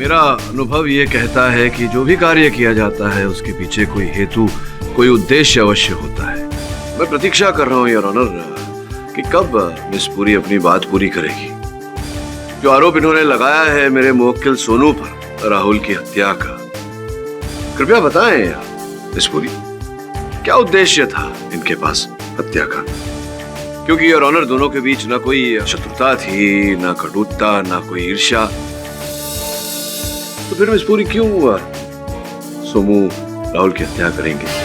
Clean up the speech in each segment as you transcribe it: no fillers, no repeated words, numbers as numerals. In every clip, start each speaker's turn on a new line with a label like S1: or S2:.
S1: मेरा अनुभव ये कहता है कि जो भी कार्य किया जाता है उसके पीछे कोई हेतु, कोई उद्देश्य अवश्य होता है। मैं प्रतीक्षा कर रहा हूँ योर ऑनर कि कब मिस पुरी अपनी बात पूरी करेगी। जो आरोप इन्होंने लगाया है मेरे मुवक्किल सोनू पर राहुल की हत्या का, कृपया बताएं मिस पुरी, क्या उद्देश्य था इनके पास हत्या का? क्योंकि योर ऑनर दोनों के बीच ना कोई शत्रुता थी, ना कटुता, ना कोई ईर्ष्या। तो फिर मिस पुरी क्यों सोमू राहुल की हत्या करेंगे?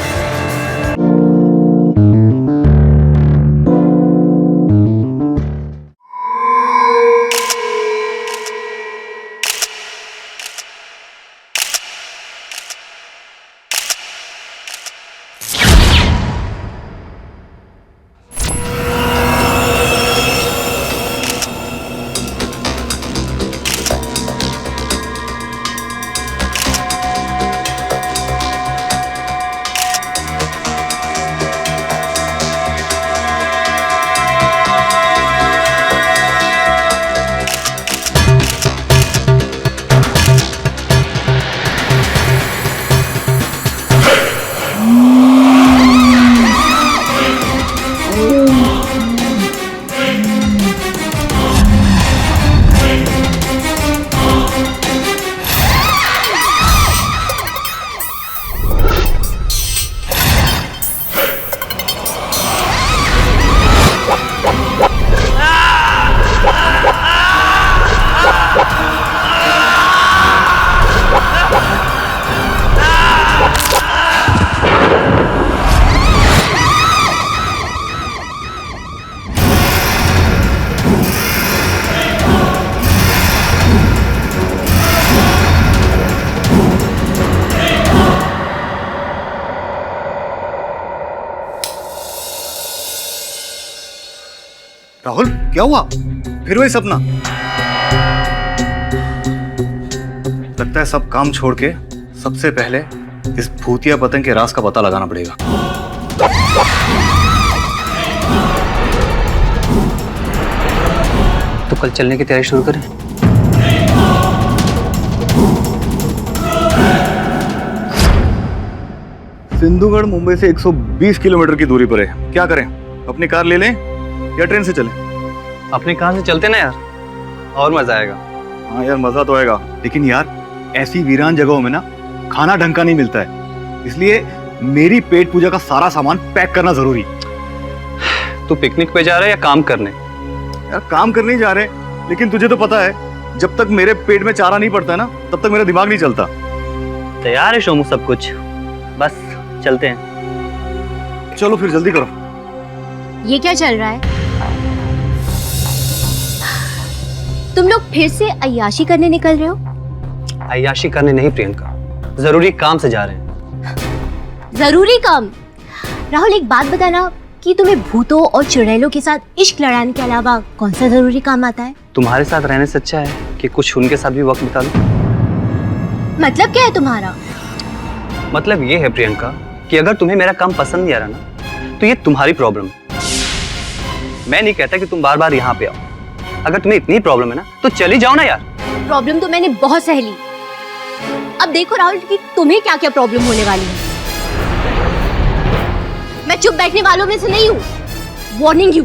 S2: राहुल, क्या हुआ? फिर वही सपना? लगता है सब काम छोड़ के सबसे पहले इस भूतिया पतंग के राज का पता लगाना पड़ेगा।
S3: तो कल चलने की तैयारी शुरू करें।
S2: सिंधुगढ़ मुंबई से 120 किलोमीटर की दूरी पर है। क्या करें? अपनी कार ले लें या ट्रेन से चलें?
S3: अपनी कार से चलते ना यार, और मजा आएगा।
S2: हाँ यार, मजा तो आएगा, लेकिन यार ऐसी वीरान जगहों में ना खाना ढंग का नहीं मिलता है, इसलिए मेरी पेट पूजा का सारा सामान पैक करना जरूरी।
S3: तू पिकनिक पे जा रहा है या काम करने?
S2: यार काम करने ही जा रहे हैं, लेकिन तुझे तो पता है जब तक मेरे पेट में चारा नहीं पड़ता है ना, तब तक मेरा दिमाग नहीं चलता।
S3: तैयार है शोमू सब कुछ, बस चलते हैं।
S2: चलो फिर जल्दी करो।
S4: ये क्या चल रहा है? तुम लोग फिर से अय्याशी करने निकल रहे हो?
S3: अय्याशी करने नहीं प्रियंका, जरूरी काम से जा रहे हैं।
S4: जरूरी काम? राहुल एक बात बताना कि तुम्हें भूतों और चुड़ैलों के साथ इश्क लड़ाने के अलावा कौन सा जरूरी काम आता है?
S3: तुम्हारे साथ रहने से अच्छा है कि कुछ उनके साथ भी वक्त बिता लो।
S4: मतलब क्या है तुम्हारा?
S3: मतलब ये है प्रियंका कि अगर तुम्हें मेरा काम पसंद नहीं आ रहा ना, तो ये तुम्हारी प्रॉब्लम है। मैं नहीं कहता कि तुम बार बार यहाँ पे आओ। अगर तुम्हें इतनी प्रॉब्लम है ना, तो चली जाओ ना यार।
S4: प्रॉब्लम तो मैंने बहुत सह ली। अब देखो राहुल कि तुम्हें क्या क्या प्रॉब्लम होने वाली है। मैं चुप बैठने वालों में से नहीं हूँ। Warning you.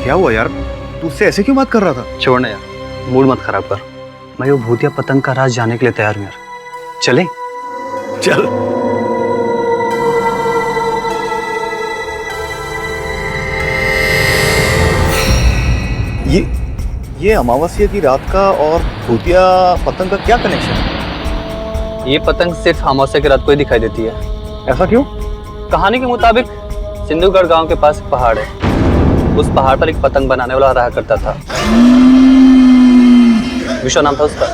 S2: क्या हुआ यार? तू उससे ऐसे क्यों बात कर रहा था?
S3: छोड़ना यार, मूड मत खराब कर। मैं वो भूतिया पतंग का राज जानने के लिए तैयार हूँ यार। चले?
S2: चल। ये अमावस्या की रात का और भूतिया पतंग का क्या कनेक्शन है?
S3: ये पतंग सिर्फ अमावस्या की रात को ही दिखाई देती है।
S2: ऐसा क्यों?
S3: कहानी के मुताबिक सिंधुगढ़ गांव के पास एक पहाड़ है। उस पहाड़ पर एक पतंग बनाने वाला रहा करता था। विश्व नाम था उसका।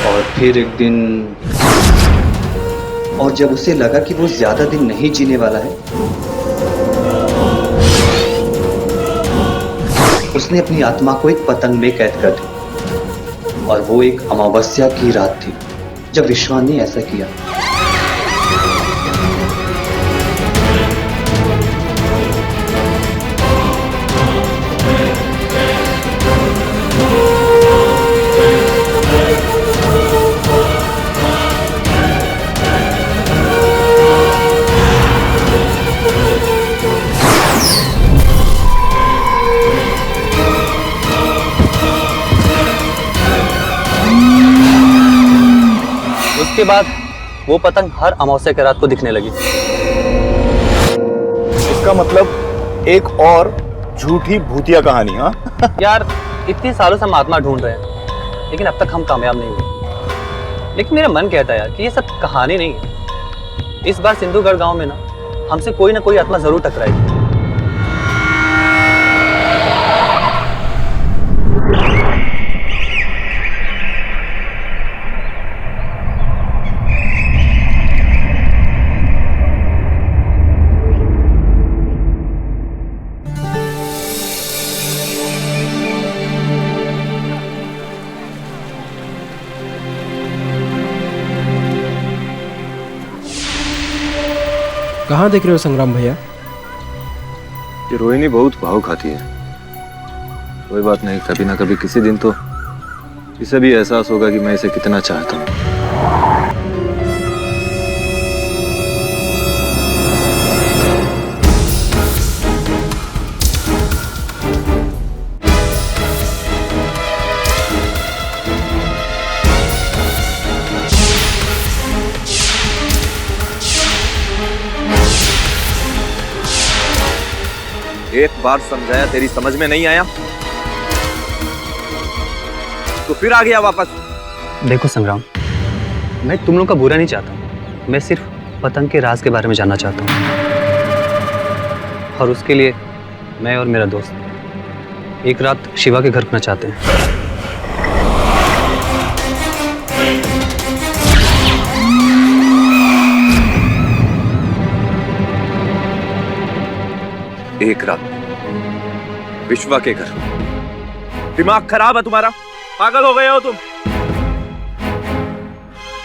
S5: और फिर एक दिन, और जब उसे लगा कि वो ज्यादा दिन नहीं जीने वाला है, उसने अपनी आत्मा को एक पतंग में कैद कर दी। और वो एक अमावस्या की रात थी जब विश्वा ने ऐसा किया।
S3: उसके बाद वो पतंग हर अमावस्या की रात को दिखने लगी।
S2: इसका मतलब एक और झूठी भूतिया कहानी। हाँ
S3: यार इतने सालों से हम आत्मा ढूंढ रहे हैं, लेकिन अब तक हम कामयाब नहीं हुए। लेकिन मेरा मन कहता है यार कि ये सब कहानी नहीं है। इस बार सिंधुगढ़ गांव में ना हमसे कोई ना कोई आत्मा जरूर टकराएगी।
S6: कहाँ देख रहे हो संग्राम भैया?
S7: ये रोहिणी बहुत भाव खाती है। कोई बात नहीं, कभी ना कभी किसी दिन तो इसे भी एहसास होगा कि मैं इसे कितना चाहता हूँ।
S8: एक बार समझाया, तेरी समझ में नहीं आया तो फिर आ गया वापस।
S3: देखो संग्राम, मैं तुम लोग का बुरा नहीं चाहता। मैं सिर्फ पतंग के राज के बारे में जानना चाहता हूँ, और उसके लिए मैं और मेरा दोस्त एक रात शिवा के घर रुकना चाहते हैं।
S8: एक रात विश्वा के घर? दिमाग खराब है तुम्हारा? पागल हो गए हो तुम?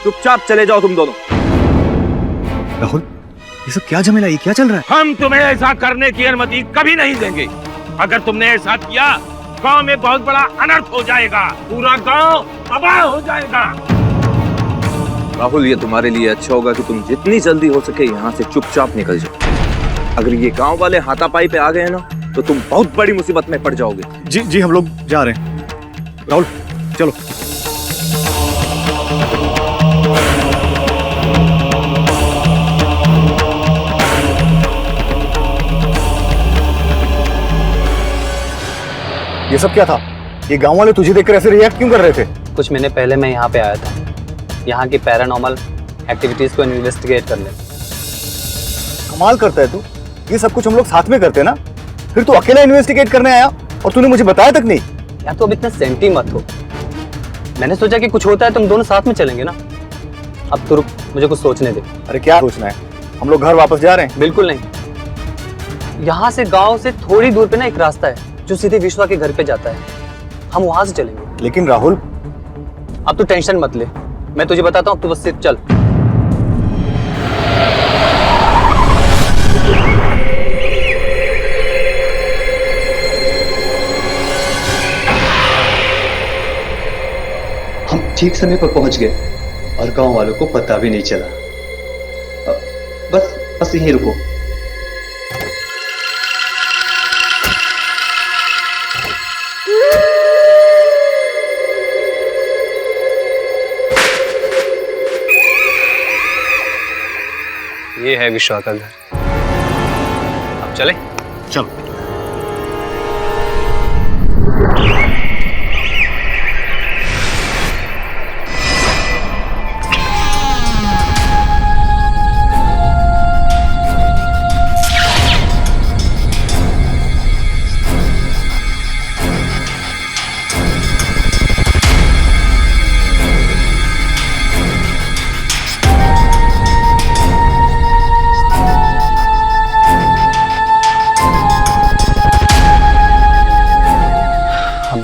S8: चुपचाप चले जाओ तुम दोनों।
S2: राहुल, ये सब क्या झमेला, ये क्या चल रहा है?
S9: हम तुम्हें ऐसा करने की अनुमति कभी नहीं देंगे। अगर तुमने ऐसा किया, गांव में बहुत बड़ा अनर्थ हो जाएगा। पूरा गांव तबाह हो जाएगा।
S8: राहुल, ये तुम्हारे लिए अच्छा होगा कि तुम जितनी जल्दी हो सके यहाँ से चुपचाप निकल जाओ। अगर ये गांव वाले हाथापाई पे आ गए ना तो तुम बहुत बड़ी मुसीबत में पड़ जाओगे।
S2: जी जी, हम लोग जा रहे हैं। राहुल चलो। ये सब क्या था? ये गांव वाले तुझे देखकर ऐसे रिएक्ट क्यों कर रहे थे?
S3: कुछ महीने पहले मैं यहाँ पे आया था, यहाँ की पैरानॉर्मल एक्टिविटीज को इन्वेस्टिगेट करने।
S2: कमाल करता है तू। ये सब कुछ हम लोग साथ में करते हैं ना, फिर तू अकेला इन्वेस्टिगेट करने आया और तूने मुझे बताया तक नहीं।
S3: यार तो अब इतना सेंटी मत हो। मैंने सोचा कि कुछ होता है तुम दोनों साथ में चलेंगे ना। अब तो रुक, मुझे कुछ सोचने दे।
S2: अरे क्या सोचना है? हम लोग घर वापस जा रहे हैं।
S3: बिल्कुल नहीं, यहाँ से गांव से थोड़ी दूर पे ना एक रास्ता है जो सीधे विश्वा के घर पे जाता है। हम वहां से चलेंगे।
S2: लेकिन राहुल,
S3: अब तू टेंशन मत ले, मैं तुझे बताता हूँ, तू बस सिर्फ चल।
S5: हम ठीक समय पर पहुंच गए और गांव वालों को पता भी नहीं चला। बस यहीं रुको।
S3: ये है विश्वा का घर। अब चले?
S2: चलो।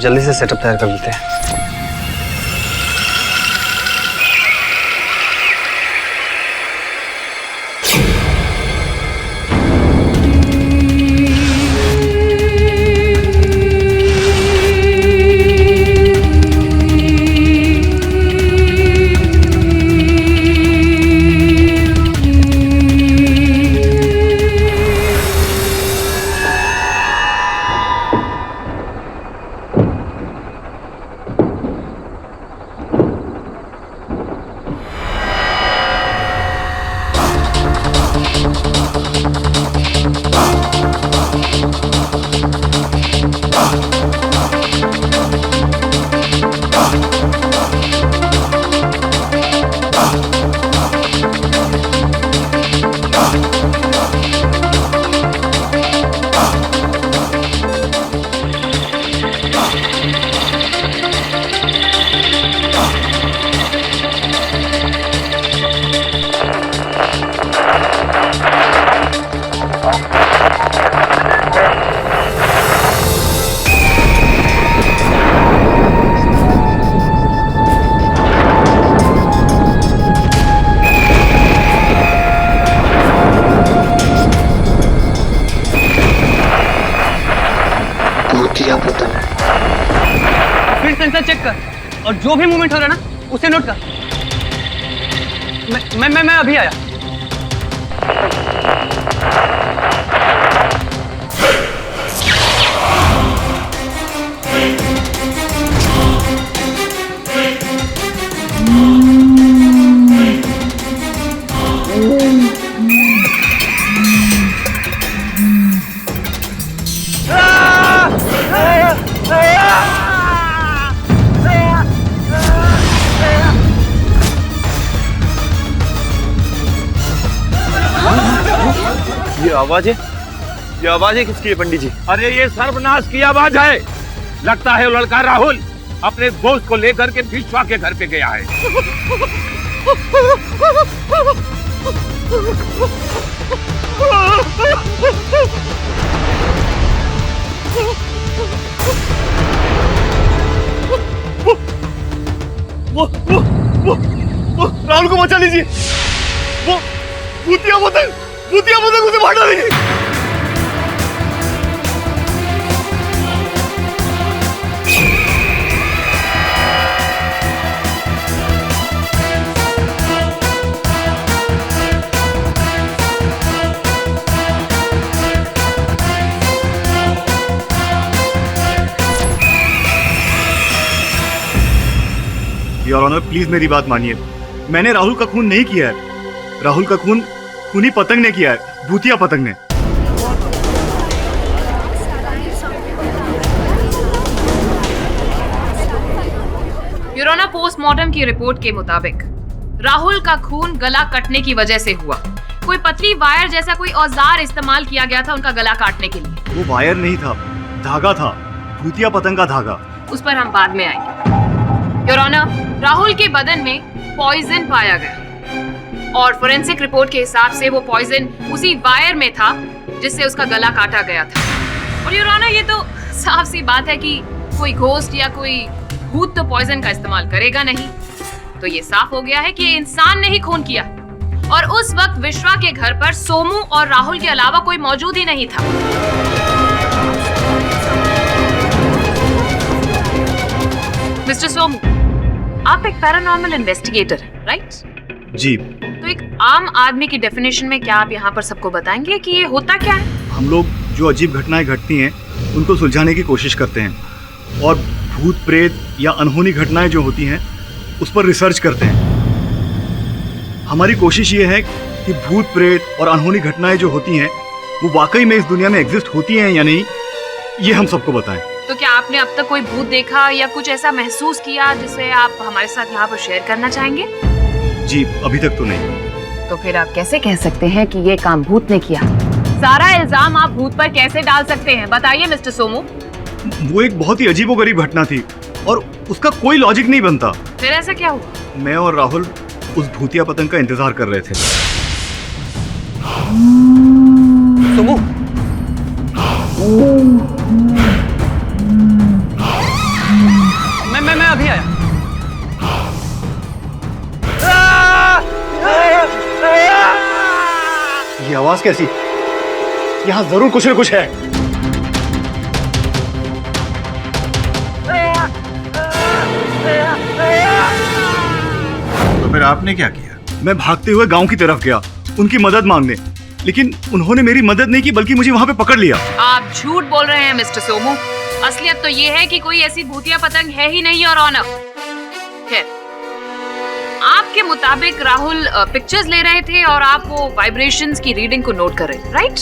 S3: जल्दी से सेटअप तैयार कर देते हैं। जो भी मूवमेंट हो रहा है ना उसे नोट कर। मैं अभी आया।
S8: ये आवाजें किसकी है पंडित जी?
S9: अरे ये सर्वनाश की आवाज है। लगता है वो लड़का राहुल अपने दोस्त को लेकर के विश्वा के घर पे गया है।
S2: वो राहुल को बचा लीजिए। वो भूतिया पतंग उसे मार डालेगी। योर ऑनर, प्लीज मेरी बात मानिए। मैंने राहुल का खून नहीं किया है। राहुल का खून खूनी पतंग ने किया है, भूतिया पतंग ने।
S6: योर ऑनर, पोस्टमार्टम की रिपोर्ट के मुताबिक राहुल का खून गला कटने की वजह से हुआ। कोई पतली वायर जैसा कोई औजार इस्तेमाल किया गया था उनका गला काटने के लिए।
S2: वो वायर नहीं था, धागा था, भूतिया पतंग का धागा।
S6: उस पर हम बाद में आएंगे। योर ऑनर, राहुल के बदन में पॉइजन पाया गया और फोरेंसिक रिपोर्ट के हिसाब से वो पॉइजन उसी वायर में था जिससे उसका गला काटा गया था। और योर ऑनर, ये तो साफ सी बात है कि कोई घोस्ट या कोई भूत तो पॉइजन का इस्तेमाल करेगा नहीं। तो ये साफ हो गया है कि ये इंसान ने ही खून किया। और उस वक्त विश्वा के घर पर सोमू और राहुल के अलावा कोई मौजूद ही नहीं था। मिस्टर सोमू, आप एक पैरानॉर्मल इन्वेस्टिगेटर हैं, राइट?
S2: जी।
S6: तो एक आम आदमी की डेफिनेशन में क्या आप यहाँ पर सबको बताएंगे कि ये होता क्या है?
S2: हम लोग जो अजीब घटनाएं घटती हैं उनको सुलझाने की कोशिश करते हैं और भूत प्रेत या अनहोनी घटनाएं जो होती हैं उस पर रिसर्च करते हैं। हमारी कोशिश ये है कि भूत प्रेत और अनहोनी घटनाएं जो होती हैं वो वाकई में इस दुनिया में एग्जिस्ट होती हैं या नहीं, ये हम सबको बताएं।
S6: तो क्या आपने अब तक कोई भूत देखा या कुछ ऐसा महसूस किया जिसे आप हमारे साथ यहाँ पर शेयर करना चाहेंगे?
S2: जी, अभी तक तो नहीं।
S6: तो फिर आप कैसे कह सकते हैं कि ये काम भूत ने किया? सारा इल्जाम आप भूत पर कैसे डाल सकते हैं? बताइए मिस्टर सोमू।
S2: वो एक बहुत ही अजीबोगरीब घटना थी और उसका कोई लॉजिक नहीं बनता।
S6: फिर ऐसा क्या हुआ? मैं
S2: और राहुल उस भूतिया पतंग का इंतजार कर रहे थे।
S3: सोमू, मैं अभी आया।
S2: ये आवाज कैसी? यहाँ जरूर कुछ न कुछ है।
S10: तो फिर आपने क्या किया?
S2: मैं भागते हुए गांव की तरफ गया उनकी मदद मांगने, लेकिन उन्होंने मेरी मदद नहीं की बल्कि मुझे वहां पे पकड़ लिया।
S6: आप झूठ बोल रहे हैं मिस्टर सोमू। असलियत तो ये है कि कोई ऐसी भूतिया पतंग है ही नहीं। और ऑनर, खैर, आपके मुताबिक राहुल पिक्चर्स ले रहे थे और आप वो वाइब्रेशंस की रीडिंग को नोट कर रहे थे, राइट?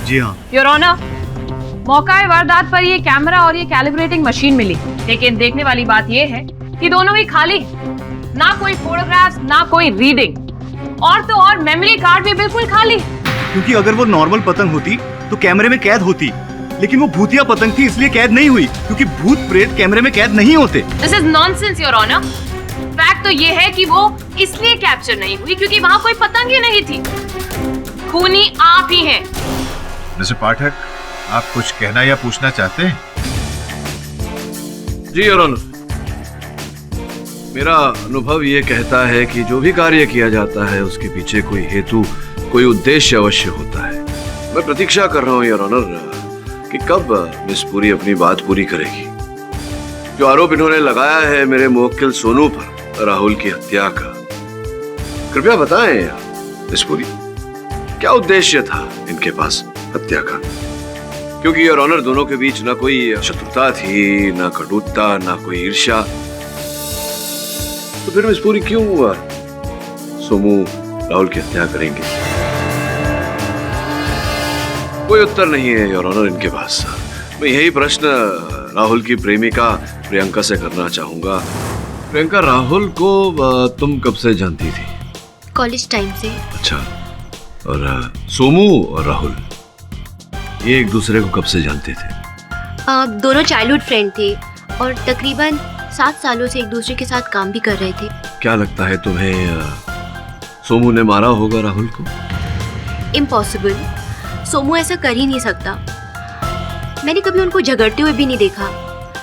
S2: जी हाँ।
S6: योर ऑनर, मौका वारदात पर ये कैमरा और ये कैलिब्रेटिंग मशीन मिली, लेकिन देखने वाली बात ये है कि दोनों ही खाली, ना कोई फोटोग्राफ्स ना कोई रीडिंग, और तो और मेमोरी कार्ड भी बिल्कुल खाली।
S2: क्योंकि अगर वो नॉर्मल पतंग होती तो कैमरे में कैद होती, लेकिन वो भूतिया पतंग थी इसलिए कैद नहीं हुई, क्योंकि भूत प्रेत कैमरे में कैद नहीं होते।
S6: This is nonsense your honour. Fact तो ये है कि वो इसलिए कैप्चर नहीं हुई क्योंकि वहाँ कोई पतंग ही नहीं थी। खूनी आप ही हैं।
S10: मिस्टर पाठक, आप कुछ कहना या पूछना चाहते हैं?
S1: जी योर ऑनर, मेरा अनुभव ये कहता है कि जो भी कार्य किया जाता है उसके पीछे कोई हेतु, कोई उद्देश्य अवश्य होता है। मैं प्रतीक्षा कर रहा हूँ योर ऑनर कि कब मिस पूरी अपनी बात पूरी करेगी। जो आरोप इन्होंने लगाया है मेरे मुवक्किल सोनू पर राहुल की हत्या का, कृपया बताएं मिस पुरी, क्या उद्देश्य था इनके पास हत्या का? क्योंकि योर ऑनर दोनों के बीच ना कोई शत्रुता थी, ना कटुता, ना कोई ईर्ष्या। तो फिर मिस पुरी क्यों सोमू राहुल की हत्या करेंगे? कोई उत्तर नहीं है योर ऑनर इनके पास। मैं यही प्रश्न राहुल की प्रेमिका प्रियंका से करना चाहूंगा। प्रियंका, राहुल को तुम कब से जानती थी?
S4: कॉलेज टाइम से।
S1: अच्छा, और सोमू और राहुल ये एक दूसरे को कब से जानते थे?
S4: दोनों चाइल्डहुड फ्रेंड थे और तकरीबन 7 सालों से एक दूसरे के साथ काम भी कर रहे थे।
S1: क्या लगता है तुम्हें सोमू ने मारा होगा राहुल को?
S4: इम्पॉसिबल, सोमू ऐसा कर ही नहीं सकता। मैंने कभी उनको झगड़ते हुए भी नहीं देखा,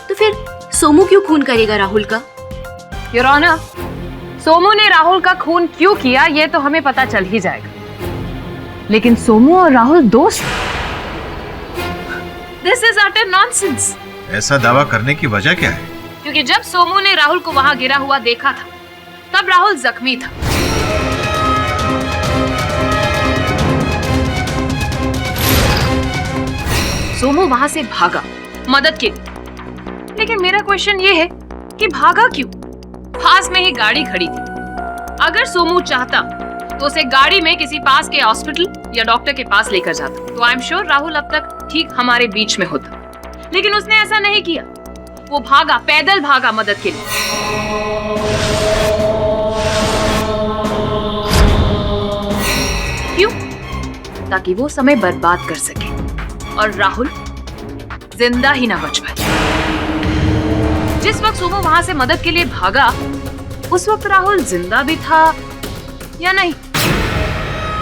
S4: तो फिर सोमू क्यों खून करेगा राहुल का?
S6: योर ऑनर, सोमू ने राहुल का खून क्यों किया ये तो हमें पता चल ही जाएगा, लेकिन सोमू और राहुल दोस्त? This is utter nonsense.
S10: ऐसा दावा करने की वजह क्या है?
S6: क्योंकि जब सोमू ने राहुल को वहां गिरा हुआ देखा था, तब राहुल जख्मी था। सोमू वहां से भागा मदद के लिए, लेकिन मेरा क्वेश्चन ये है कि भागा क्यों? पास में ही गाड़ी खड़ी थी। अगर सोमू चाहता तो उसे गाड़ी में किसी पास के हॉस्पिटल या डॉक्टर के पास लेकर जाता, तो आई एम श्योर राहुल अब तक ठीक हमारे बीच में होता। लेकिन उसने ऐसा नहीं किया, वो भागा, पैदल भागा मदद के लिए। क्यों? ताकि वो समय बर्बाद कर सके और राहुल जिंदा ही ना बच पाए। जिस वक्त सोमू वहां से मदद के लिए भागा, उस वक्त राहुल जिंदा भी था या नहीं?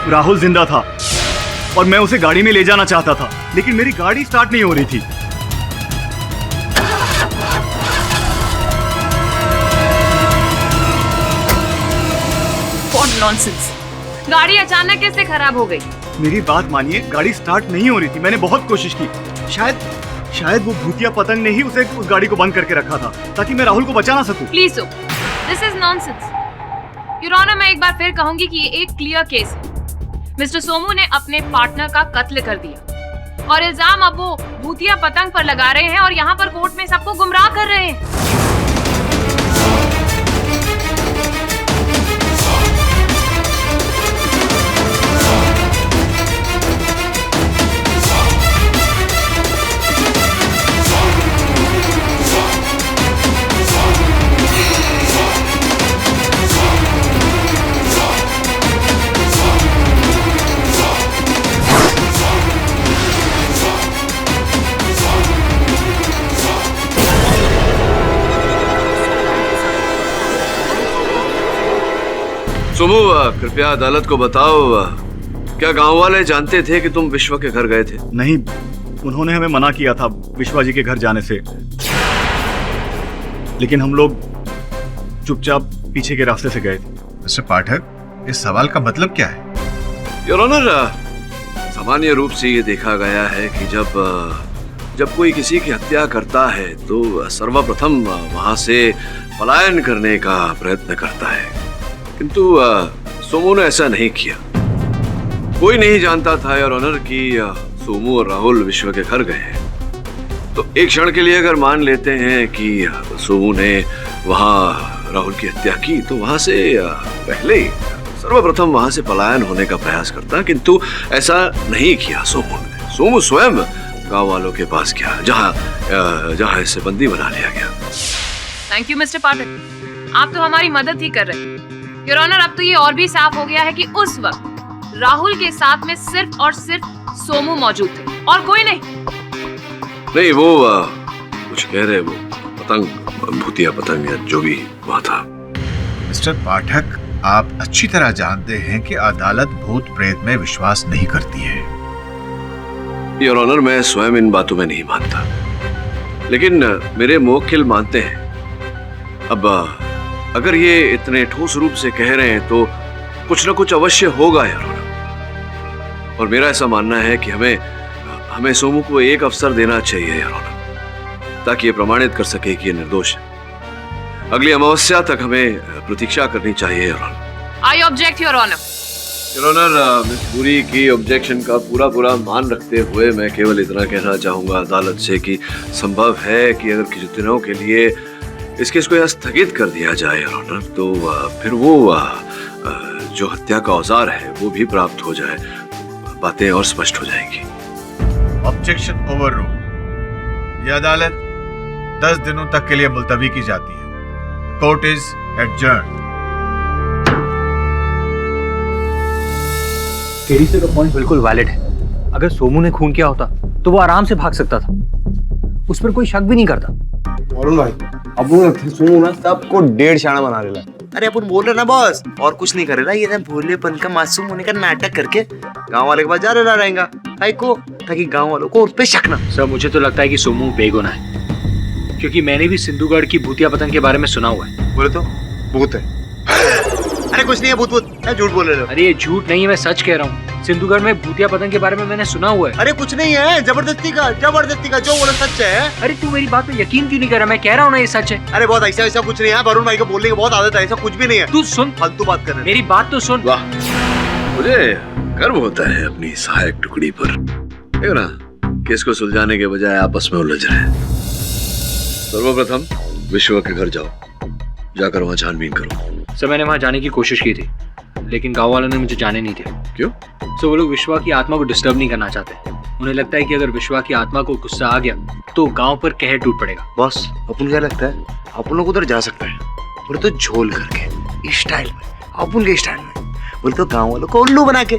S2: राहुल जिंदा था और मैं उसे गाड़ी में ले जाना चाहता था, लेकिन मेरी गाड़ी स्टार्ट नहीं हो रही थी।
S6: What nonsense! गाड़ी अचानक कैसे खराब हो गई?
S2: मेरी बात मानिए, गाड़ी स्टार्ट नहीं हो रही थी। मैंने बहुत कोशिश की। शायद वो भूतिया पतंग ने ही उस गाड़ी को बंद करके रखा था ताकि मैं राहुल को बचा ना सकूं।
S6: Please this is nonsense. Your honour, मैं एक बार फिर कहूंगी कि ये एक क्लियर केस है। मिस्टर सोमू ने अपने पार्टनर का कत्ल कर दिया और इल्जाम अब वो भूतिया पतंग पर लगा रहे हैं और यहाँ पर कोर्ट में सबको गुमराह कर रहे हैं।
S1: सोमू, कृपया अदालत को बताओ, क्या गांव वाले जानते थे कि तुम विश्वा के घर गए थे?
S2: नहीं, उन्होंने हमें मना किया था विश्वा जी के घर जाने से, लेकिन हम लोग चुपचाप पीछे के रास्ते से गए थे।
S10: मिस्टर पाठक, इस सवाल का मतलब क्या है?
S1: योर ऑनर, सामान्य रूप से ये देखा गया है कि जब कोई किसी की हत्या करता है तो सर्वप्रथम वहां से पलायन करने का प्रयत्न करता है, किंतु सोमू ने ऐसा नहीं किया। कोई नहीं जानता था योर ऑनर कि सोमू और राहुल विश्व के घर गए हैं। तो एक क्षण के लिए अगर मान लेते हैं कि सोमू ने वहां राहुल की हत्या की, तो वहां से पहले सर्वप्रथम वहां से पलायन होने का प्रयास करता, किंतु ऐसा नहीं किया सोमू ने। सोमू स्वयं गांव वालों के पास गया, जहां इसे बंदी बना लिया गया।
S6: थैंक यू मिस्टर पाठक, आप तो हमारी मदद ही कर रहे हैं। योर ऑनर, अब तो ये और भी साफ हो गया है कि उस वक्त राहुल के साथ में सिर्फ और सिर्फ सोमू मौजूद थे और कोई नहीं।
S1: नहीं, वो कुछ कह रहे, वो पतंग, भूतिया पतंग या जो भी वहां था।
S10: मिस्टर पाठक, आप अच्छी तरह जानते हैं कि अदालत भूत प्रेत में विश्वास नहीं करती है।
S1: योर ऑनर, मैं स्वयं इन बातों में नहीं मानता, लेकिन मेरे मुवक्किल मानते हैं। अब अगर ये इतने ठोस रूप से कह रहे हैं तो कुछ ना कुछ अवश्य होगा योर ऑनर, और मेरा ऐसा मानना है कि हमें सोमू को एक अवसर देना चाहिए योर ऑनर। ताकि ये प्रमाणित कर सके कि ये निर्दोष है। अगली अमावस्या तक हमें प्रतीक्षा करनी चाहिए your honour.
S6: I object your honour.
S1: Your honour, miss Puri की ऑब्जेक्शन का पूरा मान रखते हुए मैं केवल इतना कहना चाहूंगा अदालत से कि संभव है कि अगर कुछ दिनों के लिए इस केस को यहाँ स्थगित कर दिया जाए योर ऑनर, तो फिर वो जो हत्या का औजार है वो भी प्राप्त हो जाए, बातें और स्पष्ट हो जाएंगी।
S10: Objection over rule. यह अदालत 10 दिनों तक के लिए मुलतवी की जाती है। Court is adjourn.
S3: केडी से का पॉइंट बिल्कुल वैलिड है। अगर सोमू ने खून किया होता तो वो आराम से भाग सकता था, उस पर कोई शक भी नहीं करता।
S11: वरुण भाई, अब सोमू ना सबको 1.5 शाना बना रहा है।
S12: अरे अपन बोल रहे ना बॉस, और कुछ नहीं करेगा ये ना, भोलेपन का मासूम होने का नाटक करके गांव वाले के पास जा रहा रहेगा भाई को, ताकि गांव वालों को उस पे शक ना।
S13: सर मुझे तो लगता है कि सोमू बेगुनाह है, क्योंकि मैंने भी सिंधुगढ़ की भूतिया पतंग के बारे में सुना हुआ है।
S12: बोले तो भूत है। अरे कुछ नहीं है भूत, झूठ बोल रहे हो।
S13: अरे ये झूठ नहीं है, मैं सच कह रहा हूँ। सिंधुगढ़ में भूतिया पतंग के बारे में मैंने सुना हुआ है।
S12: अरे कुछ नहीं है, जबरदस्ती का जो बोला सच है।
S13: अरे तू मेरी बात पे यकीन क्यों नहीं कर रहा? मैं कह रहा हूँ ना ये सच है।
S12: अरे बहुत ऐसा कुछ नहीं है, वरुण भाई को बोलने की बहुत आदत है, ऐसा कुछ भी नहीं है।
S13: तू सुन,
S12: फालतू बात कर रहे।
S13: मेरी बात तो सुन।
S1: वाह, मुझे गर्व होता है अपनी सहायक टुकड़ी पर। देखो ना, केस को सुलझाने के बजाय आपस में उलझ रहे हैं। सर्वप्रथम विश्व के घर जाओ, जाकर वहां छानबीन करो।
S13: सर मैंने वहां जाने की कोशिश की थी, लेकिन गांव वालों ने मुझे जाने नहीं दिया।
S1: क्यों?
S13: सो वो लोग विश्वा की आत्मा को डिस्टर्ब नहीं करना चाहते। उन्हें लगता है कि अगर विश्वा की आत्मा को गुस्सा आ गया तो गांव पर कहर टूट पड़ेगा।
S12: बॉस, अपन क्या लगता है अपन लोग उधर जा सकता है, बोले तो झोल करके इस स्टाइल में, अपन के स्टाइल में, बोले तो गांव वालों को उल्लू बना के।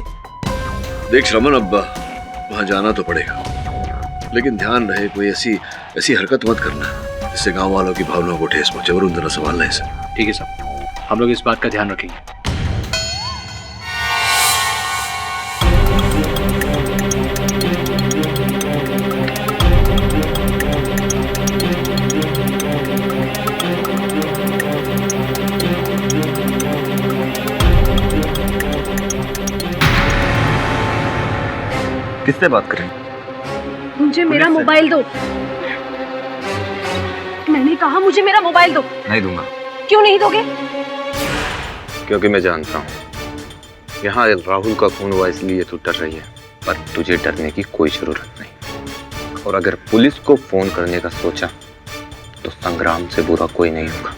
S1: देख श्रमण, अब वहां जाना तो पड़ेगा, लेकिन ध्यान रहे कोई ऐसी हरकत मत करना जिससे गांव वालों की भावनाओं को ठेस पहुंचे। वरुण जरा संभालना है इसे।
S13: ठीक है साहब, हम लोग इस बात का ध्यान रखेंगे।
S8: किससे बात करें?
S14: मुझे मेरा मोबाइल दो। मैंने कहा मुझे मेरा मोबाइल दो।
S8: नहीं दूंगा।
S14: क्यों नहीं दोगे?
S8: क्योंकि मैं जानता हूँ यहाँ राहुल का खून हुआ इसलिए तू डर रही है, पर तुझे डरने की कोई जरूरत नहीं। और अगर पुलिस को फोन करने का सोचा तो संग्राम से बुरा कोई नहीं होगा।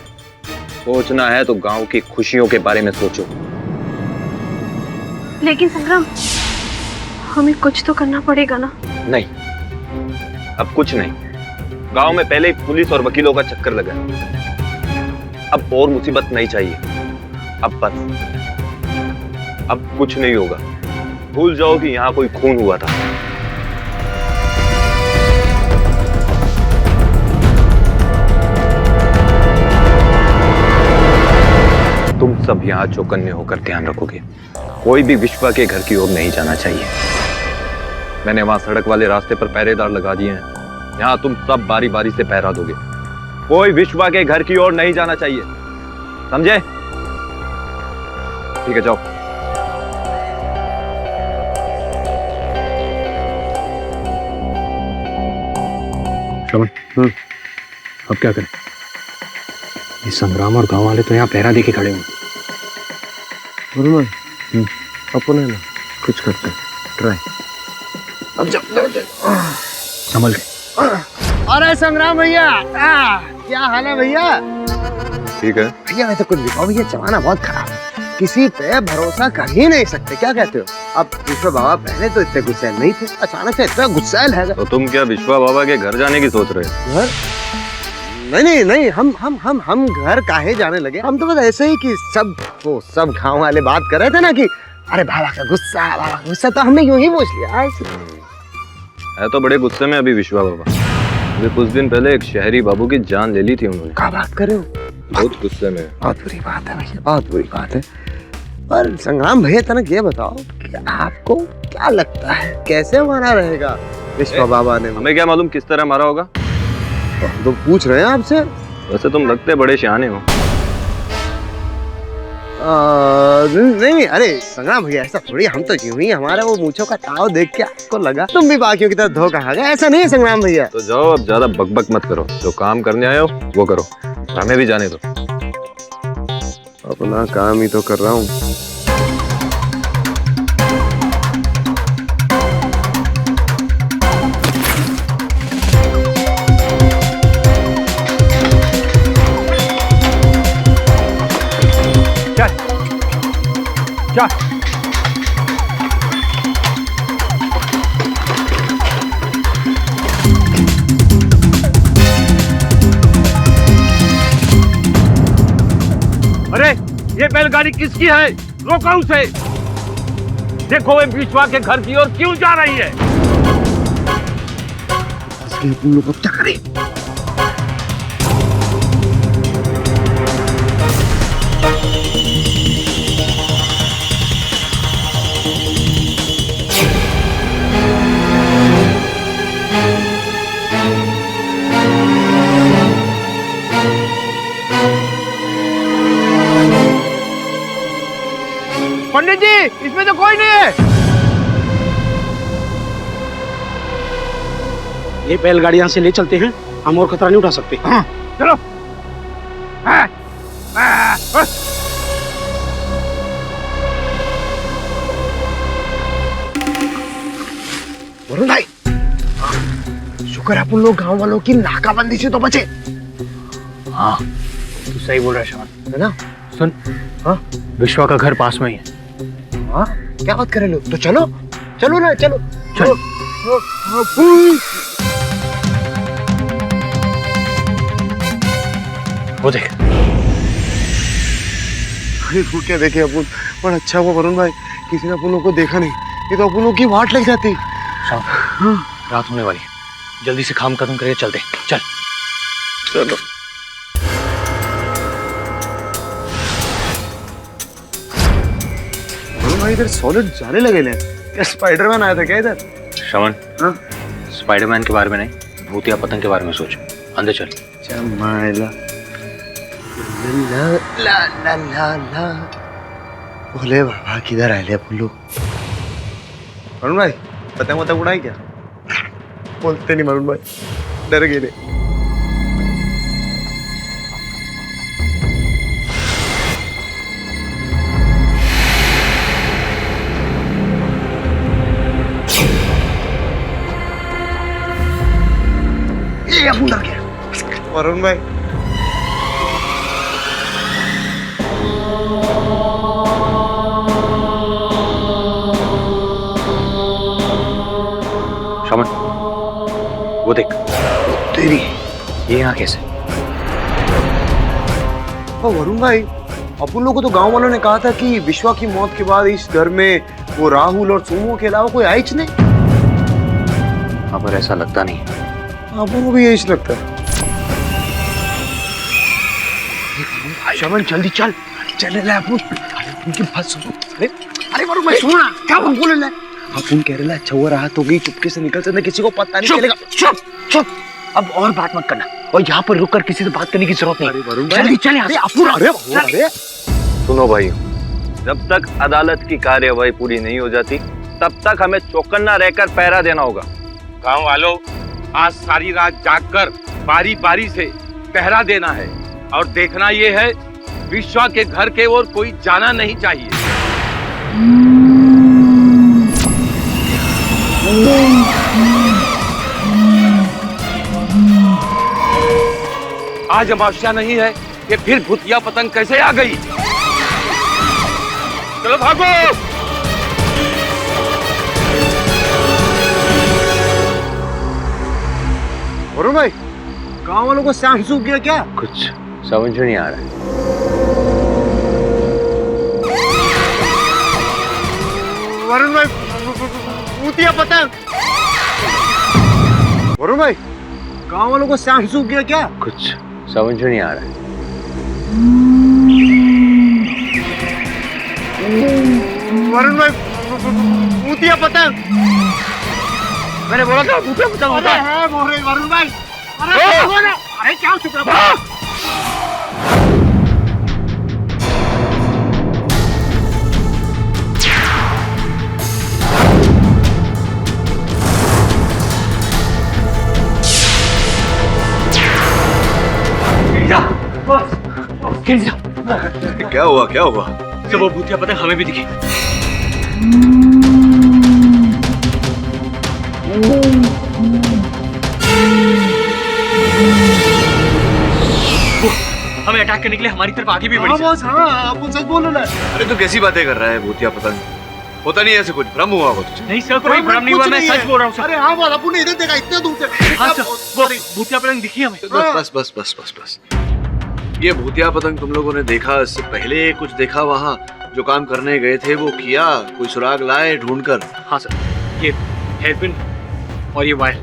S8: सोचना है तो गांव की खुशियों के बारे में सोचो।
S14: लेकिन संग्राम, हमें कुछ तो करना पड़ेगा ना।
S8: नहीं, अब कुछ नहीं। गांव में पहले ही पुलिस और वकीलों का चक्कर लगा। अब और मुसीबत नहीं चाहिए। अब बस, अब कुछ नहीं होगा। भूल जाओ कि यहाँ कोई खून हुआ था। तुम सब यहाँ चौकन्ने होकर ध्यान रखोगे। कोई भी विश्वा के घर की ओर नहीं जाना चाहिए। मैंने वहां सड़क वाले रास्ते पर पहरेदार लगा दिए हैं। यहाँ तुम सब बारी बारी से पहरा दोगे। कोई विश्वा के घर की ओर नहीं जाना चाहिए, समझे? ठीक है, जाओ।
S13: श्रवण, अब क्या करें? ये संग्राम और गांव वाले तो यहाँ पहरा देके खड़े हुए।
S11: अपन है ना, कुछ करते हैं, ट्राई। अब जब
S13: संभल के।
S12: अरे संग्राम भैया, क्या हाल है भैया?
S8: ठीक है
S12: भैया, मैं तो कुछ दिखाओ भैया, जमाना बहुत खराब है, किसी पे भरोसा कर ही नहीं सकते। क्या कहते हो? अब विश्वा बाबा पहले तो इतने गुस्सैल नहीं थे, अचानक से इतना गुस्सैल है।
S8: तो तुम क्या विश्वा बाबा के घर जाने की सोच रहे हो?
S12: घर? नहीं, हम घर काहे जाने लगे? हम तो बस ऐसे ही कि सब गाँव वाले बात कर रहे थे ना कि अरे बाबा का गुस्सा, तो हमने यूं ही पूछ लिया।
S8: है तो बड़े गुस्से में अभी विश्वा बाबा। अभी कुछ दिन पहले एक शहरी बाबू की जान ले ली थी उन्होंने।
S12: क्या बात कर रहे हो?
S8: बहुत गुस्से में।
S12: बहुत बुरी बात है भैया, बहुत बुरी बात है। पर संग्राम भैया, तनक ये बताओ कि आपको क्या लगता है कैसे मारा रहेगा विश्वा बाबा ने?
S8: हमें क्या मालूम किस तरह मारा होगा?
S12: तो पूछ रहे हैं आपसे।
S8: वैसे तुम लगते बड़े शहाने हो।
S12: नहीं अरे संग्राम भैया ऐसा थोड़ी, हम तो यूं ही हमारा वो मूंछों का ताव देख के आपको लगा तुम भी बाकियों की तरह धोखा खा गए। ऐसा नहीं है संग्राम भैया।
S7: तो जाओ, अब ज्यादा बकबक मत करो, जो काम करने आए हो वो करो, हमें भी जाने दो।
S11: अपना काम ही तो कर रहा हूँ।
S9: चल अरे ये बैलगाड़ी किसकी है? रोका उसे। देखो वो विश्वा के घर की ओर क्यों जा रही है?
S12: तुम लोग अब क्या करें?
S9: पंडित जी, इसमें तो कोई नहीं है।
S15: ये बैलगाड़ी यहाँ से ले चलते हैं, हम और खतरा नहीं उठा सकते।
S9: हाँ, चलो।
S12: वरुण भाई, शुक्र है अपन लोग गांव वालों की नाकाबंदी से तो बचे।
S13: हाँ तू सही बोल रहा है श्रवण,
S12: है ना?
S13: सुन,
S12: हाँ
S13: विश्वा का घर पास में ही है।
S12: हाँ क्या बात कर रहे लोग? तो चलो चलो ना, चलो
S13: चल। वो देख।
S12: अरे वो क्या देखे अपन, पर अच्छा हुआ वरुण भाई किसी ने अपन लोग को देखा नहीं, ये तो अपन लोग की वाट लग जाती।
S13: हाँ। रात होने वाली, जल्दी से काम खत्म करके चलते। चल
S12: चलो। भाई इधर सॉलिड जाने लगे ले। क्या स्पाइडरमैन आया था क्या इधर?
S13: श्रवण, स्पाइडरमैन के बारे में नहीं, भूतिया पतंग के बारे में सोच। अंदर चल।
S12: चमाइला ला ला ला ला ला। बोले बाबा किधर आए ले अपन लोग? वरुण भाई पतंग वतंग उड़ाई क्या? बोलते नहीं वरुण भाई, डर गए। वरुण भाई
S13: श्रवण, वो देख।
S12: तेरी
S13: ये यहाँ कैसे?
S12: वरुण भाई अपन लोगों को तो गांव वालों ने कहा था कि विश्वा की मौत के बाद इस घर में वो राहुल और सोमू के अलावा कोई आइच नहीं।
S13: हाँ पर ऐसा लगता नहीं है।
S12: अपन को भी यही लगता है। श्रवण जल्दी चल, चले ले अपन। उनकी बात सुनो। अरे वरुण भाई सुनो ना, क्या अपन बोले ले? अपन कह रहे अच्छा हुआ राहत हो गई, चुपके से निकल सकते, किसी को पता नहीं चलेगा।
S13: चुप चुप, अब और बात मत करना, और यहाँ पर रुककर किसी से बात करने की जरूरत नहीं। जल्दी चल यहाँ से।
S12: अरे
S8: सुनो भाई, जब तक अदालत की कार्यवाही पूरी नहीं हो जाती तब तक हमें चौकन्ना रहकर पहरा देना होगा।
S9: गांव वालों, आज सारी रात जागकर बारी बारी से पहरा देना है और देखना ये है विश्वा के घर के ओर कोई जाना नहीं चाहिए। आज अमावस्या नहीं है कि फिर भूतिया पतंग कैसे आ गई? चलो भागो।
S12: वरुण भाई गांव वालों को सांप सूख गया क्या?
S13: कुछ समझ नहीं आ रहा है।
S12: वरुण भाई भूतिया पतंग। वरुण भाई गांव वालों को सांप सूख गया क्या?
S13: कुछ समझ नहीं आ रहा है।
S12: वरुण भाई भूतिया पतंग।
S9: मैंने बोला था भूतिया पतंग होता है।
S12: वरुण भाई अरे क्या चुप रहा?
S13: गिर जा।
S1: क्या हुआ क्या हुआ?
S13: सर वो भूतिया पतंग हमें भी दिखी। वो हमें अटैक करने के लिए हमारी तरफ आगे भी बढ़ी।
S2: हाँ, आप सच बोलो ना।
S1: अरे तू कैसी बातें कर रहा है? भूतिया पतंग होता नहीं ऐसे, कुछ भ्रम हुआ होगा तुझे।
S13: नहीं सर, कोई भ्रम नहीं हुआ, मैं सच बोल रहा हूँ सर।
S2: अरे हाँ बात, अपन ने इधर देखा इतने दूर से।
S13: हाँ सर, वो भूतिया पतंग दिखी हमें।
S1: बस बस बस बस बस। ये भूतिया पतंग तुम लोगों ने देखा, इससे पहले कुछ देखा वहाँ जो काम करने गए थे वो किया? कोई सुराग लाए ढूंढकर?
S13: हाँ सर, ये हेयरपिन और ये वायर।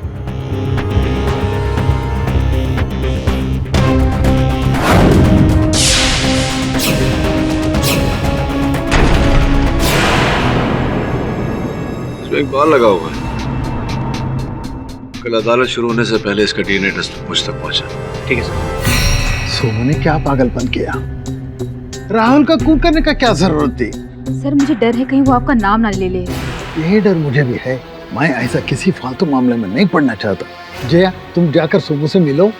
S1: इसमें एक बाल लगा हुआ है। कल अदालत शुरू होने से पहले इसका डीएनए टेस्ट मुझ तक पहुंचा।
S13: ठीक है सर।
S16: सोमू ने क्या पागलपन किया? राहुल का खून करने का क्या जरूरत थी?
S17: सर मुझे डर है कहीं वो आपका नाम ना ले ले।
S16: यही डर मुझे भी है। मैं ऐसा किसी फालतू मामले में नहीं पड़ना चाहता। जया, तुम जाकर सोमू से मिलो।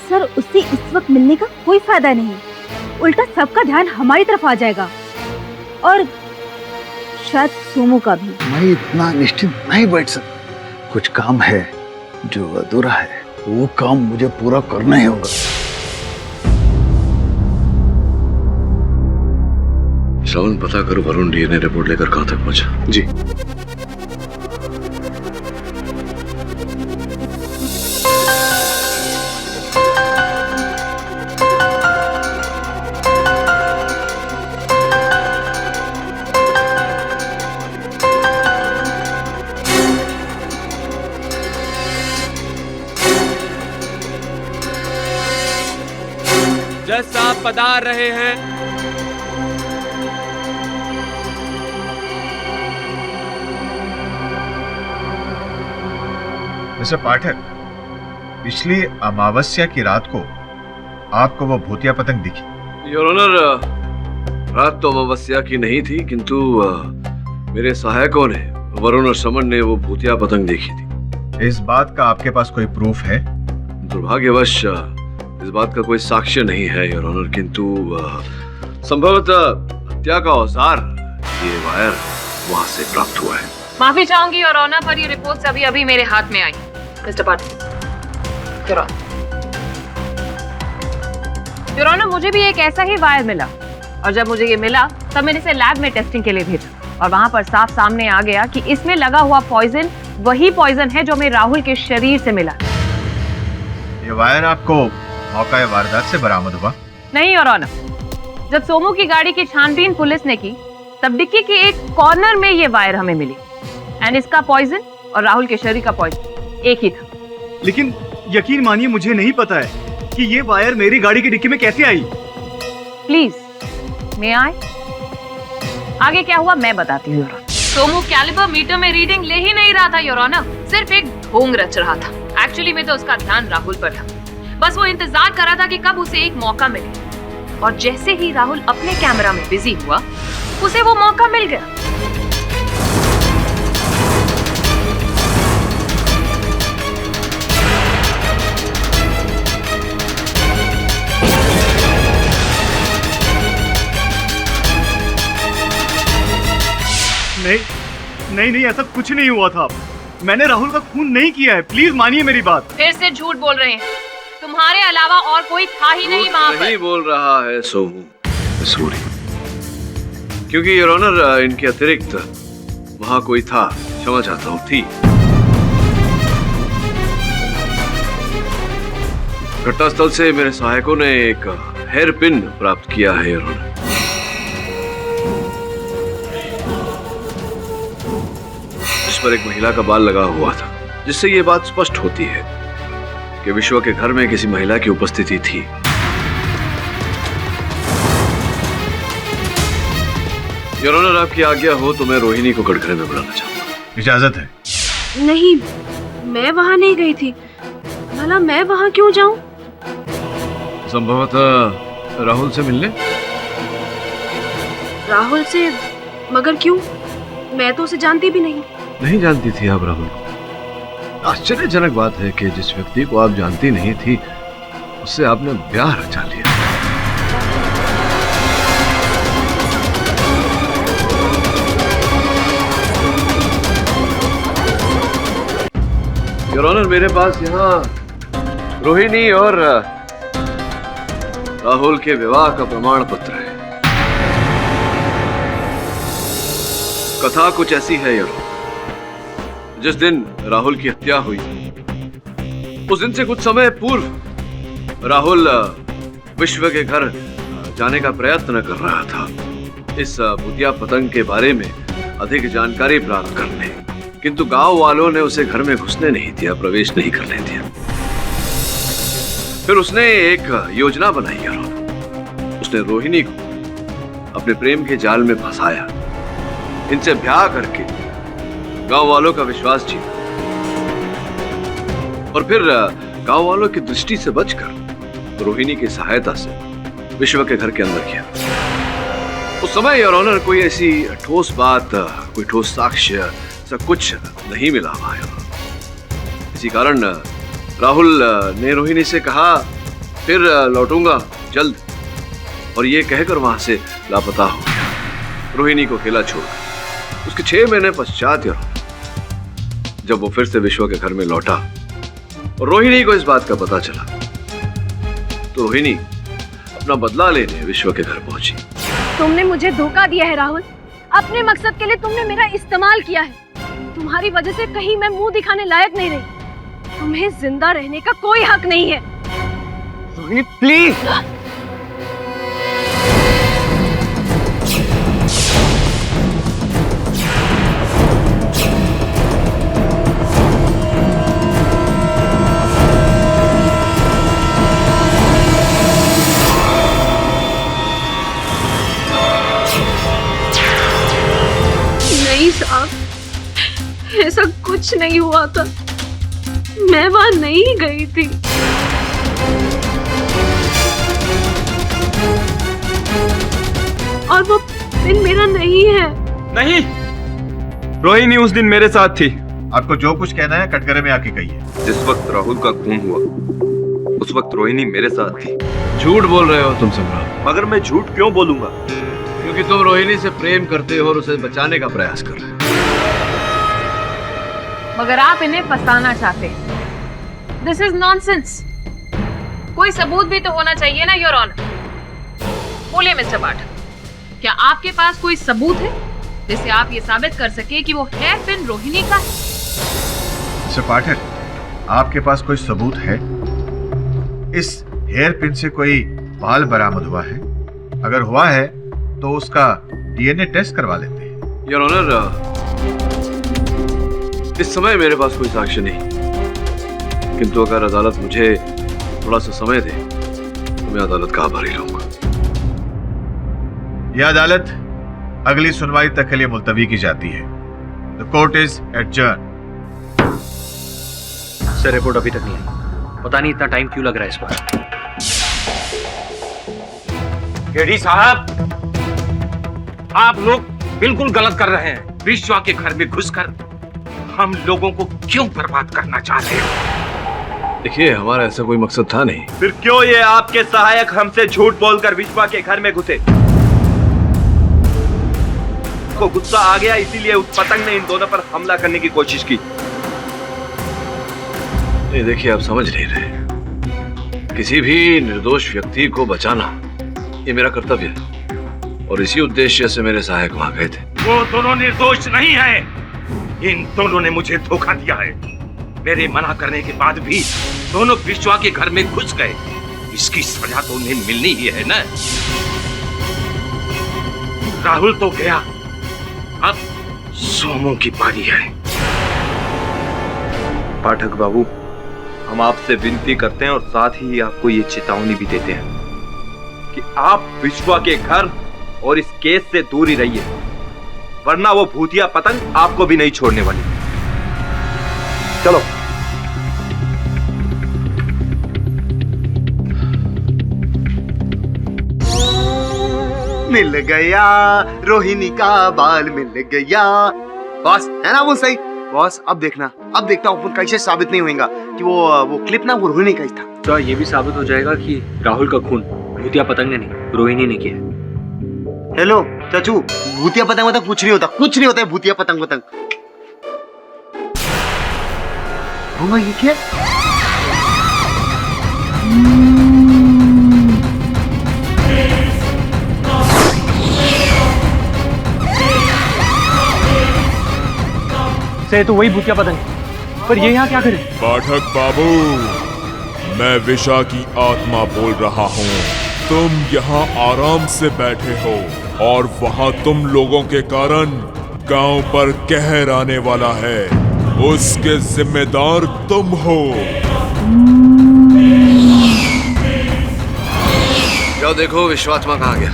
S17: सर उससे इस वक्त मिलने का कोई फायदा नहीं, उल्टा सबका ध्यान हमारी तरफ आ जाएगा और शायद सोमू का भी।
S16: मैं इतना निश्चिंत नहीं बैठ सकता। कुछ काम है जो अधूरा है, वो काम मुझे पूरा करना ही होगा।
S1: श्रवण, पता करो वरुण डीएनए रिपोर्ट लेकर कहां तक पहुंचा।
S2: जी।
S18: जज साहब पधार रहे हैं।
S10: मिस्टर पाठक, पिछली अमावस्या की रात को आपको वो भूतिया पतंग दिखी?
S1: योर ऑनर, रात तो अमावस्या की नहीं थी, किंतु मेरे सहायकों ने, वरुण और समन ने वो भूतिया पतंग देखी थी।
S10: इस बात का आपके पास कोई प्रूफ है?
S1: दुर्भाग्यवश इस बात का कोई साक्ष्य नहीं है योर ऑनर, किंतु संभवतः हत्या का औजार, ये वायर वहां से प्राप्त हुआ है।
S6: माफी चाहूंगी योर ऑनर, पर ये रिपोर्ट्स अभी अभी मेरे हाथ में आई। मिस्टर पाठक, योर ऑनर, मुझे भी एक ऐसा ही वायर मिला और जब मुझे ये मिला तब मैंने इसे लैब में टेस्टिंग के लिए भेजा और वहां पर साफ सामने आ गया कि इसमें लगा हुआ पॉइजन वही पॉइजन है जो हमें राहुल के शरीर से मिला।
S10: ये वायर आपको मौका वारदात से बरामद हुआ?
S6: नहीं योर ऑनर, जब सोमू की गाड़ी की छानबीन पुलिस ने की तब डिक्की के एक कॉर्नर में ये वायर हमें मिली एंड इसका पॉइजन और राहुल के शरीर का पॉइजन एक ही था।
S2: लेकिन यकीन मानिए मुझे नहीं पता है कि ये वायर मेरी गाड़ी की डिक्की में कैसे आई।
S6: प्लीज मैं आए, आगे क्या हुआ मैं बताती हूँ। सोमू कैलिबर मीटर में रीडिंग ले ही नहीं रहा था योर ऑनर, सिर्फ एक ढोंग रच रहा था। एक्चुअली में तो उसका ध्यान राहुल पर था, बस वो इंतजार कर रहा था कि कब उसे एक मौका मिले और जैसे ही राहुल अपने कैमरा में बिजी हुआ उसे वो मौका मिल गया।
S2: नहीं, ऐसा कुछ नहीं हुआ था। मैंने राहुल का खून नहीं किया है, प्लीज मानिए मेरी बात।
S6: फिर से झूठ बोल रहे हैं, तुम्हारे अलावा और कोई था ही नहीं वहां पर।
S1: नहीं बोल रहा है सोमू, सूरी, क्योंकि योर ऑनर इनके अतिरिक्त वहां कोई था, क्षमा चाहता हूँ, थी। घटनास्थल से मेरे सहायकों ने एक हेयर पिन प्राप्त किया है योर ऑनर। जिस पर एक महिला का बाल लगा हुआ था, जिससे ये बात स्पष्ट होती है कि विश्वा के घर में किसी महिला की उपस्थिति थी। योर ऑनर, आपकी आज्ञा हो तो मैं रोहिणी को कटघरे में बुलाना चाहूंगा।
S10: इजाजत है?
S14: नहीं, मैं वहां नहीं गई थी। भला मैं वहां क्यों जाऊं?
S1: संभवतः राहुल से मिलने।
S14: राहुल से? मगर क्यों? मैं तो उसे जानती भी नहीं
S1: जानती थी आप राहुल को? आश्चर्यजनक बात है कि जिस व्यक्ति को आप जानती नहीं थी उससे आपने ब्याह रचा लिया। योर ऑनर, मेरे पास यहाँ रोहिणी और राहुल के विवाह का प्रमाण पत्र है। कथा कुछ ऐसी है योर ऑनर, जिस दिन राहुल की हत्या हुई उस दिन से कुछ समय पूर्व राहुल विश्व के घर जाने का प्रयत्न कर रहा था इस भूतिया पतंग के बारे में अधिक जानकारी प्राप्त करने, किंतु गांव वालों ने उसे घर में घुसने नहीं दिया, प्रवेश नहीं करने दिया। फिर उसने एक योजना बनाई और उसने रोहिणी को अपने प्रेम के जाल में फंसाया, इनसे ब्याह करके गांव वालों का विश्वास जीता और फिर गांव वालों की दृष्टि से बचकर रोहिणी की सहायता से विश्व के घर के अंदर किया। उस समय योर ऑनर कोई ऐसी ठोस बात, कोई ठोस साक्ष्य सब कुछ नहीं मिला वहां। इसी कारण राहुल ने रोहिणी से कहा फिर लौटूंगा जल्द, और ये कहकर वहां से लापता हो गया रोहिणी को अकेला छोड़कर। उसके 6 महीने पश्चात योर ऑनर जब वो फिर से विश्व के घर में लौटा और रोहिणी को इस बात का पता चला तो रोहिणी अपना बदला लेने विश्व के घर पहुंची।
S14: तुमने मुझे धोखा दिया है राहुल, अपने मकसद के लिए तुमने मेरा इस्तेमाल किया है। तुम्हारी वजह से कहीं मैं मुंह दिखाने लायक नहीं रही। तुम्हें जिंदा रहने का कोई हक नहीं है।
S12: रोहिणी प्लीज।
S14: नहीं साहब, ऐसा कुछ नहीं हुआ था। मैं वहां नहीं गई थी। और वो दिन मेरा नहीं है।
S9: नहीं, रोहिणी उस दिन मेरे साथ थी।
S10: आपको जो कुछ कहना है कटघरे में आके कहिए।
S8: जिस वक्त राहुल का खून हुआ उस वक्त रोहिणी मेरे साथ थी।
S1: झूठ बोल रहे हो तुम सम्राट।
S12: मगर मैं झूठ क्यों बोलूंगा?
S1: क्योंकि तुम रोहिणी से प्रेम करते हो और उसे बचाने का प्रयास कर रहे हो।
S6: मगर आप इन्हें फंसाना चाहते हैं। This is nonsense. कोई सबूत भी तो होना चाहिए ना योर ऑनर। बोलिए मिस्टर पाठक, क्या आपके पास कोई सबूत है जिससे आप ये साबित कर सके कि वो हेयर पिन रोहिणी का है?
S10: मिस्टर पाठक, आपके पास कोई सबूत है? इस हेयर पिन से कोई बाल बरामद हुआ है? अगर हुआ है तो उसका डीएनए टेस्ट करवा लेते हैं।
S1: योर ऑनर, इस समय मेरे पास कोई साक्ष्य नहीं, किंतु अगर अदालत मुझे थोड़ा सा समय दे तो मैं अदालत का आभारी रहूंगा।
S10: यह अदालत अगली सुनवाई तक के लिए मुलतवी की जाती है। The court is adjourn.
S13: Sir, report अभी तक नहीं आई। पता नहीं इतना टाइम क्यों लग रहा है इस बार।
S9: एडी साहब, आप लोग बिल्कुल गलत कर रहे हैं। विश्वा के घर में घुसकर हम लोगों को क्यों बर्बाद करना चाह रहे हो?
S1: देखिए, हमारा ऐसा कोई मकसद था नहीं।
S12: फिर क्यों ये आपके सहायक हमसे झूठ बोलकर विश्वा के घर में घुसे? को गुस्सा आ गया इसीलिए उस पतंग ने इन दोनों पर हमला करने की कोशिश की।
S1: नहीं, देखिए, आप समझ नहीं रहे। किसी भी निर्दोष व्यक्ति को बचाना ये मेरा कर्तव्य है और इसी उद्देश्य से मेरे सहायक वहां गए थे।
S9: वो दोनों निर्दोष नहीं है। इन दोनों ने मुझे धोखा दिया है। मेरे मना करने के बाद भी दोनों विश्वा के घर में घुस गए। इसकी सजा तो उन्हें मिलनी ही है ना। राहुल तो गया, अब सोमू की बारी है।
S7: पाठक बाबू, हम आपसे विनती करते हैं और साथ ही आपको ये चेतावनी भी देते हैं कि आप विश्वा के घर और इस केस से दूर ही रहिए, वरना वो भूतिया पतंग आपको भी नहीं छोड़ने वाली। चलो।
S12: मिल गया रोहिणी का बाल, मिल गया। बॉस है ना वो सही? बॉस अब देखना, अब देखता हूँ कैसे साबित नहीं होगा कि वो क्लिप ना वो रोहिणी का ही था।
S13: तो ये भी साबित हो जाएगा कि राहुल का खून भूतिया पतंग ने नहीं, रोहिणी ने किया।
S12: हेलो चाचू, भूतिया पतंग कुछ नहीं होता, कुछ नहीं होता है भूतिया पतंग। होगा ये क्या?
S13: से तो वही भूतिया पतंग, पर ये यहाँ क्या करे?
S19: पाठक बाबू, मैं विशा की आत्मा बोल रहा हूँ। तुम यहाँ आराम से बैठे हो और वहाँ तुम लोगों के कारण गांव पर कहर आने वाला है, उसके जिम्मेदार तुम हो।
S1: जाओ देखो विश्वात्मा कहाँ गया।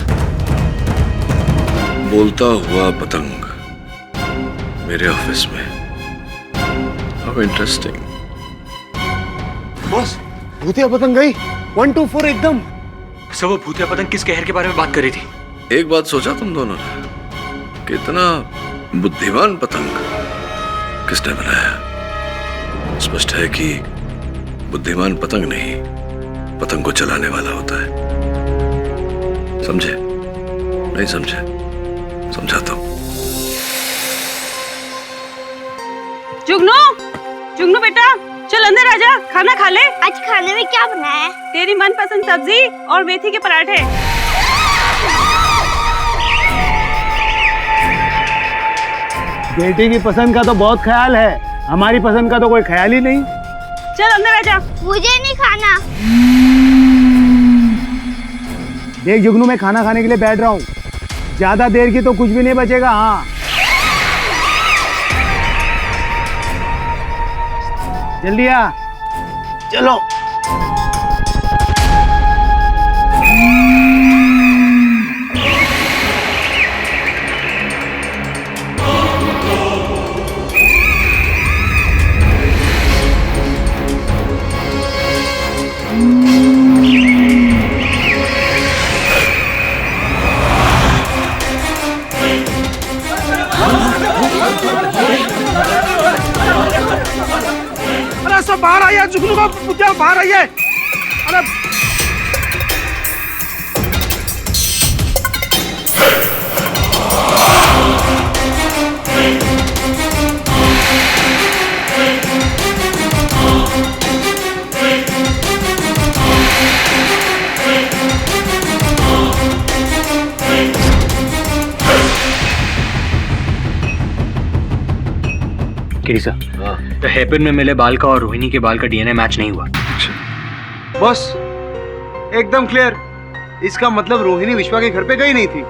S1: बोलता हुआ पतंग मेरे ऑफिस में। How interesting.
S12: बॉस, भूतिया पतंग गई 1 2 4 एकदम।
S13: सब वो भूतिया पतंग किस कहर के बारे में बात कर रही थी?
S1: एक बात सोचा तुम दोनों ने, कितना बुद्धिमान पतंग किसने बनाया? स्पष्ट है कि बुद्धिमान पतंग नहीं, पतंग को चलाने वाला होता है। समझे? नहीं समझे? समझाता हूं।
S14: जुगनू, जुगनू बेटा, चल अंदर आजा, खाना खा ले। आज खाने में क्या बनाया है? तेरी मनपसंद सब्जी और मेथी के पराठे।
S15: बेटी की पसंद का तो बहुत ख्याल है, हमारी पसंद का तो कोई ख्याल ही नहीं।
S14: चल अंदर आजा। मुझे नहीं खाना।
S15: देख जुगनू, मैं खाना खाने के लिए बैठ रहा हूँ, ज्यादा देर की तो कुछ भी नहीं बचेगा। हाँ जल्दी आ, चलो। अरे सब बाहर आइए, जुगनू का पुतिया बाहर आइए। अरे
S13: किरीसा, तो हेयरपिन में मिले बाल का और रोहिणी के बाल का डीएनए मैच नहीं हुआ।
S12: बॉस, एकदम क्लियर। इसका मतलब रोहिणी विश्वा के घर पे गई नहीं थी।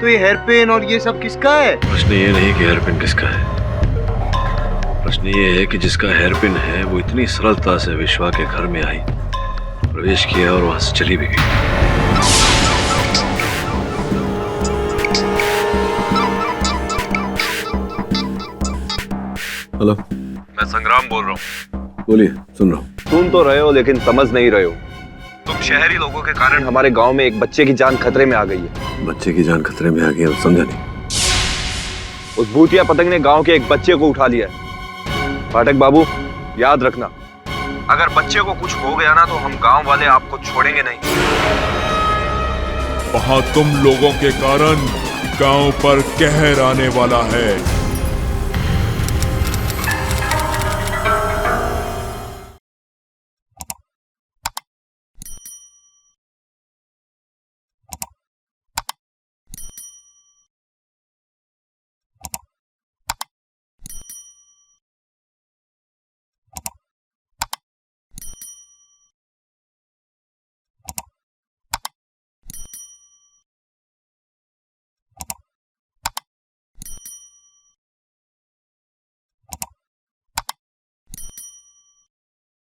S12: तो ये हेयरपिन और ये सब किसका है?
S1: प्रश्न ये नहीं कि हेयरपिन किसका है, प्रश्न ये है कि जिसका हेयरपिन है वो इतनी सरलता से विश्वा के घर में आई, प्रवेश किया और वहां से चली भी गई। हेलो,
S8: मैं संग्राम बोल रहा हूँ।
S1: बोलिए, सुन रहा हूँ।
S8: सुन तो रहे हो लेकिन समझ नहीं रहे हो। तुम शहरी लोगों के कारण हमारे गांव में एक बच्चे की जान खतरे में आ गई है।
S1: बच्चे की जान खतरे में आ गई है, समझा नहीं।
S8: उस भूतिया पतंग ने गांव के एक बच्चे को उठा लिया है। पाठक बाबू, याद रखना, अगर बच्चे को कुछ हो गया ना तो हम गांव वाले आपको छोड़ेंगे नहीं।
S19: वहां तुम लोगों के कारण गांव पर कहर आने वाला है।